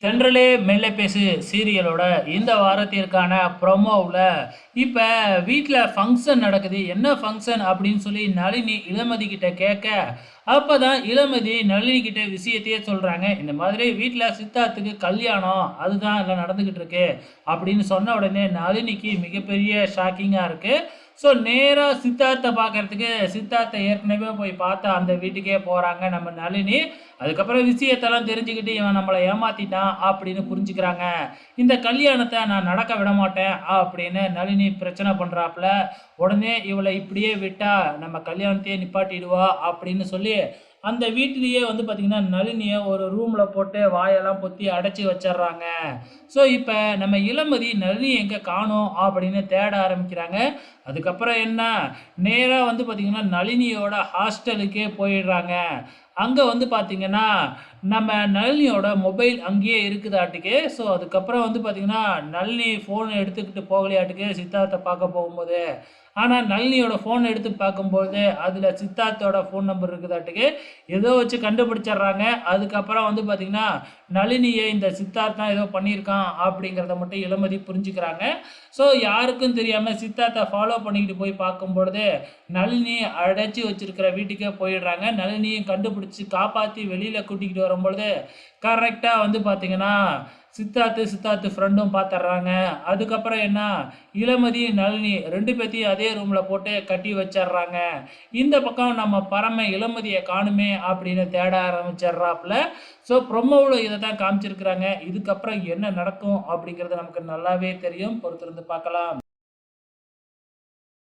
தென்றலே மெல்ல பேசு சீரியலோட இந்த வாரத்திற்கான ப்ரொமோவில் இப்போ வீட்டில் ஃபங்க்ஷன் நடக்குது. என்ன ஃபங்க்ஷன் அப்படின்னு சொல்லி நளினி இளமதி கிட்ட கேட்க, அப்போ தான் இளமதி நளினி கிட்ட விஷயத்தையே சொல்கிறாங்க. இந்த மாதிரி வீட்டில் சித்தார்த்துக்கு கல்யாணம் அதுதான் எல்லாம் நடந்துக்கிட்டு இருக்கு அப்படின்னு சொன்ன உடனே நளினிக்கு மிகப்பெரிய ஷாக்கிங்காக இருக்குது. ஸோ நேராக சித்தார்த்தை பார்க்கறதுக்கு சித்தார்த்தை ஏற்கனவே போய் பார்த்து அந்த வீட்டுக்கே போகிறாங்க நம்ம நளினி. அதுக்கப்புறம் விஷயத்தெல்லாம் தெரிஞ்சுக்கிட்டு இவன் நம்மளை ஏமாத்திட்டான் அப்படின்னு புரிஞ்சுக்கிறாங்க. இந்த கல்யாணத்தை நான் நடக்க விட மாட்டேன் அப்படின்னு நளினி பிரச்சனை பண்ணுறாப்புல. உடனே இவளை இப்படியே விட்டா நம்ம கல்யாணத்தையே நிப்பாட்டிடுவா அப்படின்னு சொல்லி அந்த வீட்டிலேயே வந்து பார்த்திங்கன்னா நளினியை ஒரு ரூமில் போட்டு வாயெல்லாம் பொத்தி அடைச்சி வச்சிட்றாங்க. ஸோ இப்போ நம்ம இளமதி நளினி எங்கே காணோம் அப்படின்னு தேட ஆரம்பிக்கிறாங்க. அதுக்கப்புறம் என்ன, நேராக வந்து பார்த்திங்கன்னா நளினியோட ஹாஸ்டலுக்கே போயிடுறாங்க. அங்கே வந்து பார்த்திங்கன்னா நம்ம நளினியோட மொபைல் அங்கேயே இருக்குதாட்டுக்கு. ஸோ அதுக்கப்புறம் வந்து பார்த்திங்கன்னா நளினி ஃபோனை எடுத்துக்கிட்டு போகலையாட்டுக்கு சித்தார்த்தை பார்க்க போகும்போது. ஆனால் நளினியோட ஃபோன் எடுத்து பார்க்கும்போது அதில் சித்தார்த்தோட ஃபோன் நம்பர் இருக்குதாட்டுக்கு. ஏதோ வச்சு கண்டுபிடிச்சிட்றாங்க. அதுக்கப்புறம் வந்து பார்த்திங்கன்னா நளினியை இந்த சித்தார்த் தான் ஏதோ பண்ணியிருக்கான் அப்படிங்கிறத மட்டும் இளமதி புரிஞ்சுக்கிறாங்க. ஸோ யாருக்கும் தெரியாமல் சித்தார்த்தை ஃபாலோ பண்ணிக்கிட்டு போய் பார்க்கும்பொழுது நளினி அடைச்சி வச்சிருக்கிற வீட்டுக்கே போயிடுறாங்க. நளினியும் கண்டுபிடிச்சி காப்பாற்றி வெளியில் கூட்டிக்கிட்டு வரும்பொழுது கரெக்டாக வந்து பார்த்திங்கன்னா சித்தார்த்து ஃப்ரெண்டும் பார்த்துட்றாங்க. அதுக்கப்புறம் என்ன, இளமதி நளினி 2 பேத்தையும் அதே ரூமில் போட்டு கட்டி வச்சிட்றாங்க. இந்த பக்கம் நம்ம பரம இளமதியை காணுமே அப்படின்னு தேட ஆரம்பிச்சிட்றாப்புல. ஸோ ப்ரொமோவில் இதை தான் காமிச்சிருக்கிறாங்க. இதுக்கப்புறம் என்ன நடக்கும் அப்படிங்கிறது நமக்கு நல்லாவே தெரியும். பொறுத்திருந்து பார்க்கலாம்.